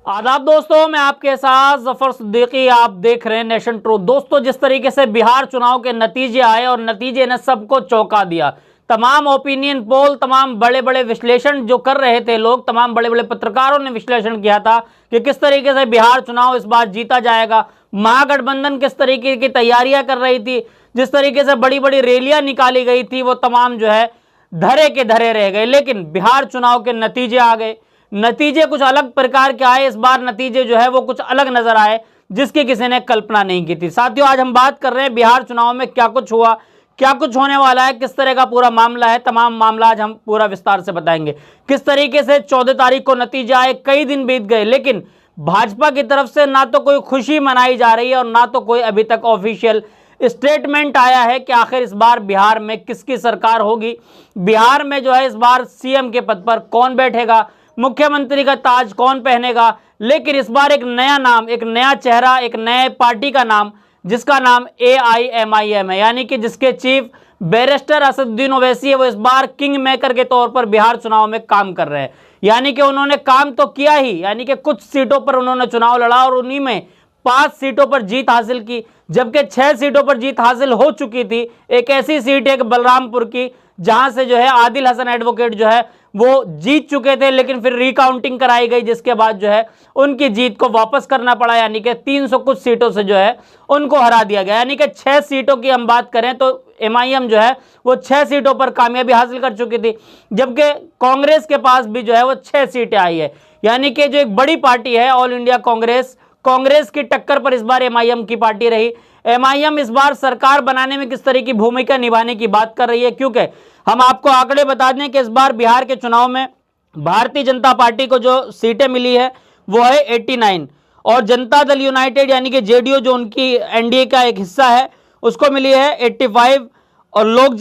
आदाब दोस्तों, मैं आपके साथ जफर सिद्दीकी। आप देख रहे हैं नेशन ट्रूथ। दोस्तों, जिस तरीके से बिहार चुनाव के नतीजे आए और नतीजे ने सबको चौंका दिया। तमाम ओपिनियन पोल, तमाम बड़े बड़े विश्लेषण जो कर रहे थे लोग, तमाम बड़े बड़े पत्रकारों ने विश्लेषण किया था कि किस तरीके से बिहार चुनाव इस बार जीता जाएगा। महागठबंधन किस तरीके की तैयारियां कर रही थी, जिस तरीके से बड़ी बड़ी रैलियां निकाली गई थी, वो तमाम जो है धरे के धरे रह गए। लेकिन बिहार चुनाव के नतीजे आ गए। नतीजे कुछ अलग प्रकार के आए। इस बार नतीजे जो है वो कुछ अलग नजर आए, जिसकी किसी ने कल्पना नहीं की थी। साथियों, आज हम बात कर रहे हैं बिहार चुनाव में क्या कुछ हुआ, क्या कुछ होने वाला है, किस तरह का पूरा मामला है। तमाम मामला आज हम पूरा विस्तार से बताएंगे। किस तरीके से 14 तारीख को नतीजे आए, कई दिन बीत गए, लेकिन भाजपा की तरफ से ना तो कोई खुशी मनाई जा रही है और ना तो कोई अभी तक ऑफिशियल स्टेटमेंट आया है कि आखिर इस बार बिहार में किसकी सरकार होगी। बिहार में जो है इस बार सीएम के पद पर कौन बैठेगा, मुख्यमंत्री का ताज कौन पहनेगा। लेकिन इस बार एक नया नाम, एक नया चेहरा, एक नए पार्टी का नाम, जिसका नाम AIMIM है, यानी कि जिसके चीफ बैरिस्टर असदुद्दीन ओवैसी है, वो इस बार किंग मेकर के तौर पर बिहार चुनाव में काम कर रहे हैं। यानी कि उन्होंने काम तो किया ही, यानी कि कुछ सीटों पर उन्होंने चुनाव लड़ा और उन्हीं में 5 सीटों पर जीत हासिल की, जबकि 6 सीटों पर जीत हासिल हो चुकी थी। एक ऐसी सीट है बलरामपुर की, जहां से जो है आदिल हसन एडवोकेट जो है वो जीत चुके थे, लेकिन फिर रिकाउंटिंग कराई गई, जिसके बाद जो है उनकी जीत को वापस करना पड़ा। यानी कि 300 कुछ सीटों से जो है उनको हरा दिया गया। यानी कि 6 सीटों की हम बात करें तो MIM जो है वो 6 सीटों पर कामयाबी हासिल कर चुकी थी, जबकि कांग्रेस के पास भी जो है वो 6 सीटें आई है। यानी कि जो एक बड़ी पार्टी है ऑल इंडिया कांग्रेस, कांग्रेस की टक्कर पर इस बार MIM की पार्टी रही। MIM इस बार सरकार बनाने में किस तरह की भूमिका निभाने की बात कर रही है, क्योंकि हम आपको आंकड़े बता दें कि इस बार बिहार के चुनाव में भारतीय जनता पार्टी को जो सीटें मिली है वो है 89, और जनता दल यूनाइटेड यानी कि JDU जो उनकी NDA का एक हिस्सा है उसको मिली है 85, और लोक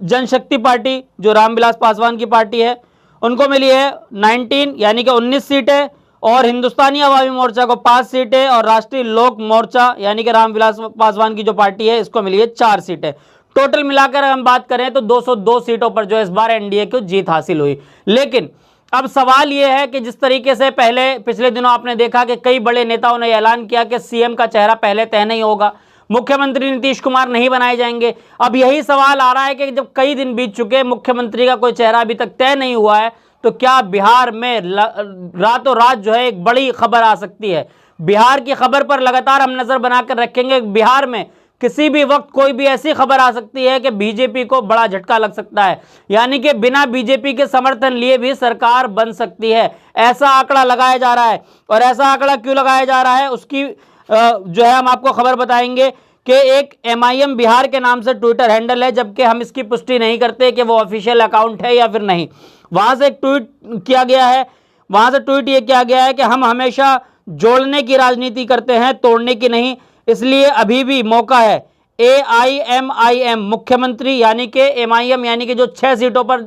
जनशक्ति पार्टी जो रामविलास पासवान की पार्टी है उनको मिली है 19 यानी कि 19 सीटें, और हिंदुस्तानी अवामी मोर्चा को 5 सीटें, और राष्ट्रीय लोक मोर्चा यानी कि रामविलास पासवान की जो पार्टी है इसको मिली है 4 सीटें। टोटल मिलाकर हम बात करें तो 202 सीटों पर जो इस बार NDA को जीत हासिल हुई। लेकिन अब सवाल यह है कि जिस तरीके से पिछले दिनों आपने देखा कि कई बड़े नेताओं ने ऐलान किया कि CM का चेहरा पहले तय नहीं होगा, मुख्यमंत्री नीतीश कुमार नहीं बनाए जाएंगे। अब यही सवाल आ रहा है कि जब कई दिन बीत चुके, मुख्यमंत्री का कोई चेहरा अभी तक तय नहीं हुआ है, तो क्या बिहार में रातों रात जो है एक बड़ी खबर आ सकती है। बिहार की खबर पर लगातार हम नजर बनाकर रखेंगे। बिहार में किसी भी वक्त कोई भी ऐसी खबर आ सकती है कि बीजेपी को बड़ा झटका लग सकता है, यानी कि बिना बीजेपी के समर्थन लिए भी सरकार बन सकती है। ऐसा आंकड़ा लगाया जा रहा है, और ऐसा आंकड़ा क्यों लगाया जा रहा है उसकी जो है हम आपको खबर बताएंगे कि एक MIM बिहार के नाम से ट्विटर हैंडल है, जबकि हम इसकी पुष्टि नहीं करते कि वो ऑफिशियल अकाउंट है या फिर नहीं। वहां से एक ट्वीट किया गया है, वहां से ट्वीट ये किया गया है कि हम हमेशा जोड़ने की राजनीति करते हैं, तोड़ने की नहीं, इसलिए अभी भी मौका है। AIMIM मुख्यमंत्री यानी कि MIM यानी कि जो 6 सीटों पर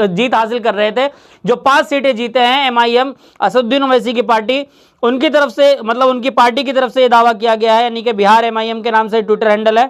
जीत हासिल कर रहे थे, जो 5 सीटें जीते हैं MIM असदुद्दीन ओवैसी की पार्टी, उनकी तरफ से, मतलब उनकी पार्टी की तरफ से यह दावा किया गया है, यानी कि बिहार MIM के नाम से ट्विटर हैंडल है,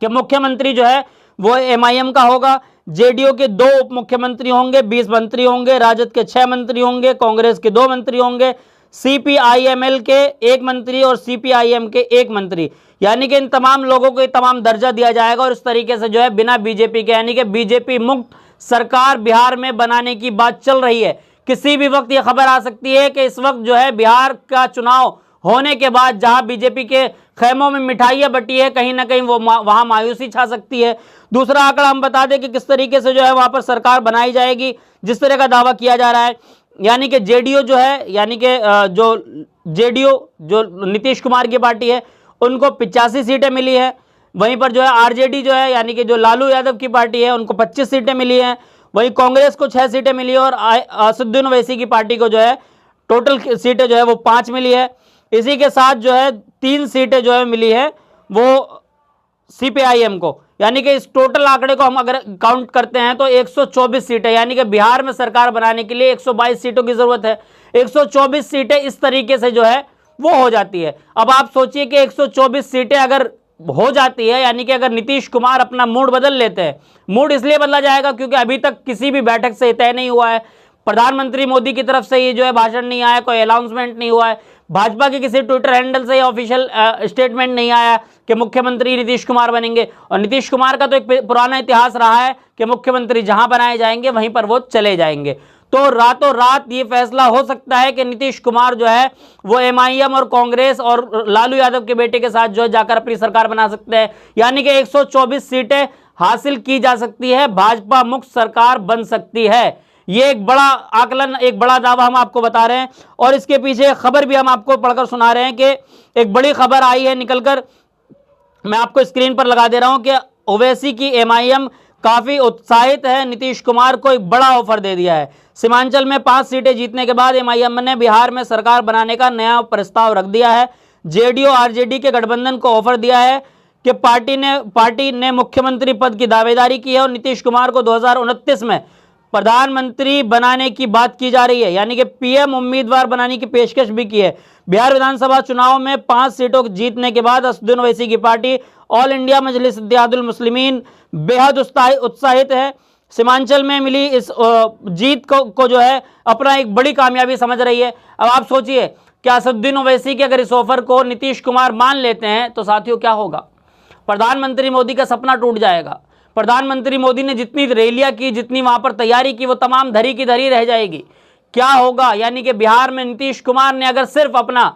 कि मुख्यमंत्री जो है वो MIM का होगा। JDU के 2 उप मुख्यमंत्री होंगे, 20 मंत्री होंगे, राजद के 6 मंत्री होंगे, कांग्रेस के 2 मंत्री होंगे, CPIML के 1 मंत्री और CPIM के 1 मंत्री, यानी कि इन तमाम लोगों को तमाम दर्जा दिया जाएगा। और इस तरीके से जो है बिना बीजेपी के, यानी कि बीजेपी मुक्त सरकार बिहार में बनाने की बात चल रही है। किसी भी वक्त ये खबर आ सकती है कि इस वक्त जो है बिहार का चुनाव होने के बाद जहां बीजेपी के खेमों में मिठाइयां बटी है, कहीं ना कहीं वो वहां मायूसी छा सकती है। दूसरा आंकड़ा हम बता दें कि किस तरीके से जो है वहां पर सरकार बनाई जाएगी, जिस तरह का दावा किया जा रहा है, यानी कि JDU जो है, यानी कि जो JDU जो नीतीश कुमार की पार्टी है उनको 85 सीटें मिली है। वहीं पर जो है RJD जो है, यानी कि जो लालू यादव की पार्टी है, उनको 25 सीटें मिली हैं। वहीं कांग्रेस को 6 सीटें मिली है, और असदुद्दीन ओवैसी की पार्टी को जो है टोटल सीटें जो है वो 5 मिली है। इसी के साथ जो है 3 सीटें जो है मिली है वो CPIM को, यानी कि इस टोटल आंकड़े को हम अगर काउंट करते हैं तो 124 सीटें, यानी कि बिहार में सरकार बनाने के लिए 122 सीटों की जरूरत है। 124 सीटें इस तरीके से जो है वो हो जाती है। अब आप सोचिए कि 124 सीटें अगर हो जाती है, यानी कि अगर नीतीश कुमार अपना मूड बदल लेते हैं, मूड इसलिए बदला जाएगा क्योंकि अभी तक किसी भी बैठक से तय नहीं हुआ है, प्रधानमंत्री मोदी की तरफ से ये जो है भाषण नहीं आया, कोई अनाउंसमेंट नहीं हुआ है, भाजपा के किसी ट्विटर हैंडल से ऑफिशियल स्टेटमेंट नहीं आया कि मुख्यमंत्री नीतीश कुमार बनेंगे। और नीतीश कुमार का तो एक पुराना इतिहास रहा है कि मुख्यमंत्री जहां बनाए जाएंगे वहीं पर वो चले जाएंगे। तो रातों रात ये फैसला हो सकता है कि नीतीश कुमार जो है वो एमआईएम और कांग्रेस और लालू यादव के बेटे के साथ जो है जाकर अपनी सरकार बना सकते हैं, यानी कि 124 सीटें हासिल की जा सकती है, भाजपा मुक्त सरकार बन सकती है। ये एक बड़ा आकलन, एक बड़ा दावा हम आपको बता रहे हैं। और इसके पीछे खबर भी हम आपको पढ़कर सुना रहे हैं कि एक बड़ी खबर आई है निकलकर, मैं आपको स्क्रीन पर लगा दे रहा हूं कि ओवैसी की एमआईएम काफी उत्साहित है, नीतीश कुमार को एक बड़ा ऑफर दे दिया है। सीमांचल में 5 सीटें जीतने के बाद एमआईएम ने बिहार में सरकार बनाने का नया प्रस्ताव रख दिया है। जेडीयू आरजेडी के गठबंधन को ऑफर दिया है कि पार्टी ने मुख्यमंत्री पद की दावेदारी की है और नीतीश कुमार को 2029 में प्रधानमंत्री बनाने की बात की जा रही है, यानी कि पीएम उम्मीदवार बनाने की पेशकश भी की है। बिहार विधानसभा चुनाव में 5 सीटों जीतने के बाद असदुद्दीन ओवैसी की पार्टी ऑल इंडिया मजलिस इत्तेहादुल मुस्लिमीन बेहद उत्साहित है। सीमांचल में मिली इस जीत को जो है अपना एक बड़ी कामयाबी समझ रही है। अब आप सोचिए कि असदुद्दीन ओवैसी के अगर इस ऑफर को नीतीश कुमार मान लेते हैं तो साथियों क्या होगा? प्रधानमंत्री मोदी का सपना टूट जाएगा। प्रधानमंत्री मोदी ने जितनी रैलियां की, जितनी वहां पर तैयारी की, वो तमाम धरी की धरी रह जाएगी। क्या होगा? यानी कि बिहार में नीतीश कुमार ने अगर सिर्फ अपना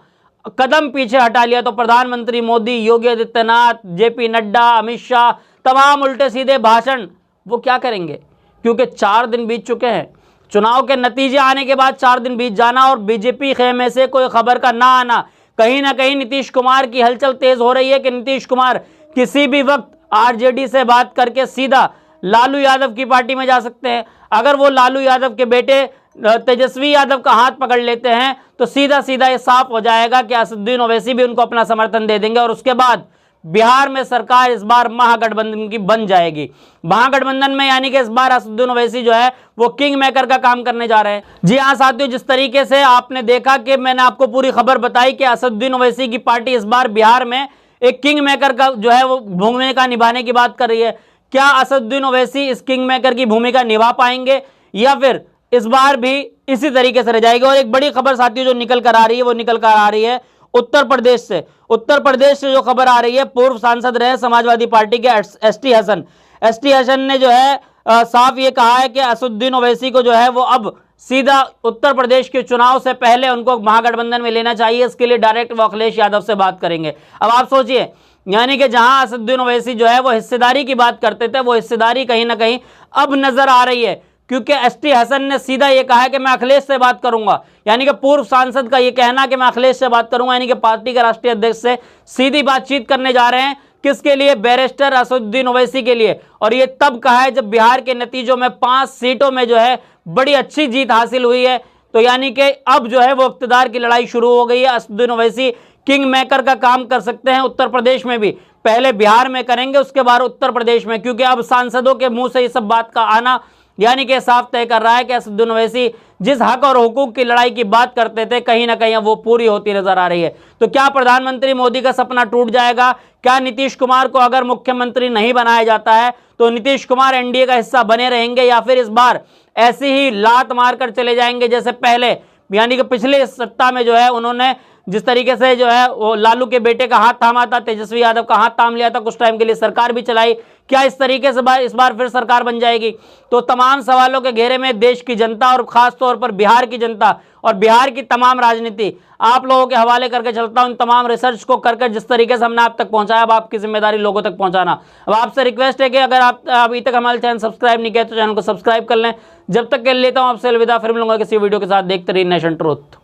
कदम पीछे हटा लिया तो प्रधानमंत्री मोदी, योगी आदित्यनाथ, जेपी नड्डा, अमित शाह, तमाम उल्टे सीधे भाषण वो क्या करेंगे? क्योंकि 4 दिन बीत चुके हैं, चुनाव के नतीजे आने के बाद 4 दिन बीत जाना और बीजेपी खेमे से कोई खबर का ना आना, कहीं ना कहीं नीतीश कुमार की हलचल तेज हो रही है कि नीतीश कुमार किसी भी वक्त आरजेडी से बात करके सीधा लालू यादव की पार्टी में जा सकते हैं। अगर वो लालू यादव के बेटे तेजस्वी यादव का हाथ पकड़ लेते हैं तो सीधा सीधा ये साफ हो जाएगा कि असदुद्दीन ओवैसी भी उनको अपना समर्थन दे देंगे और उसके बाद बिहार में सरकार इस बार महागठबंधन की बन जाएगी। महागठबंधन में यानी कि इस बार असदुद्दीन ओवैसी जो है वो किंग मेकर का काम करने जा रहे हैं। जी हाँ साथियों, जिस तरीके से आपने देखा कि मैंने आपको पूरी खबर बताई कि असदुद्दीन ओवैसी की पार्टी इस बार बिहार में एक किंग मेकर का जो है वो भूमिका निभाने की बात कर रही है। क्या असदुद्दीन ओवैसी इस किंग मेकर की भूमिका निभा पाएंगे या फिर इस बार भी इसी तरीके से रह जाएगी? और एक बड़ी खबर साथियों जो निकल कर आ रही है वो निकल कर आ रही है उत्तर प्रदेश से। उत्तर प्रदेश से जो खबर आ रही है, पूर्व सांसद रहे समाजवादी पार्टी के एसटी हसन ने जो है साफ ये कहा है कि असदुद्दीन ओवैसी को जो है वो अब सीधा उत्तर प्रदेश के चुनाव से पहले उनको महागठबंधन में लेना चाहिए। इसके लिए डायरेक्ट वो अखिलेश यादव से बात करेंगे। अब आप सोचिए, यानी कि जहां असदुद्दीन ओवैसी जो है वो हिस्सेदारी की बात करते थे, वो हिस्सेदारी कहीं ना कहीं अब नजर आ रही है, क्योंकि एसटी हसन ने सीधा ये कहा है कि मैं अखिलेश से बात करूंगा। यानी कि पूर्व सांसद का ये कहना कि मैं अखिलेश से बात करूंगा, यानी कि पार्टी के राष्ट्रीय अध्यक्ष से सीधी बातचीत करने जा रहे हैं। किसके लिए? बैरिस्टर असदुद्दीन ओवैसी के लिए। और ये तब कहा है जब बिहार के नतीजों में 5 सीटों में जो है बड़ी अच्छी जीत हासिल हुई है। तो यानी कि अब जो है वो इक़्तिदार की लड़ाई शुरू हो गई है। असदुद्दीन ओवैसी किंग मेकर का काम कर सकते हैं उत्तर प्रदेश में भी। पहले बिहार में करेंगे, उसके बाद उत्तर प्रदेश में, क्योंकि अब सांसदों के मुंह से ये सब बात का आना यानी कि साफ तय कर रहा है कि असदुद्दीन ओवैसी जिस हक और हुकूक की लड़ाई की बात करते थे कहीं ना कहीं वो पूरी होती नजर आ रही है। तो क्या प्रधानमंत्री मोदी का सपना टूट जाएगा? क्या नीतीश कुमार को अगर मुख्यमंत्री नहीं बनाया जाता है तो नीतीश कुमार एनडीए का हिस्सा बने रहेंगे या फिर इस बार ऐसी ही लात मारकर चले जाएंगे जैसे पहले, यानी कि पिछले सप्ताह में जो है उन्होंने जिस तरीके से जो है वो लालू के बेटे का हाथ थामा था, तेजस्वी यादव का हाथ थाम लिया था, कुछ टाइम के लिए सरकार भी चलाई। क्या इस तरीके से इस बार फिर सरकार बन जाएगी? तो तमाम सवालों के घेरे में देश की जनता और खास तौर पर बिहार की जनता और बिहार की तमाम राजनीति आप लोगों के हवाले करके चलता हूं। तमाम रिसर्च को करके जिस तरीके से हमने आप तक पहुंचाया, अब आपकी जिम्मेदारी लोगों तक पहुंचाना। अब आपसे रिक्वेस्ट है कि अगर आप अभी तक हमारे चैनल सब्सक्राइब नहीं किया तो चैनल को सब्सक्राइब कर लें। जब तक के लेता हूं आपसे अलविदा, फिर मिलूंगा किसी वीडियो के साथ। देखते रहिए नेशन ट्रूथ।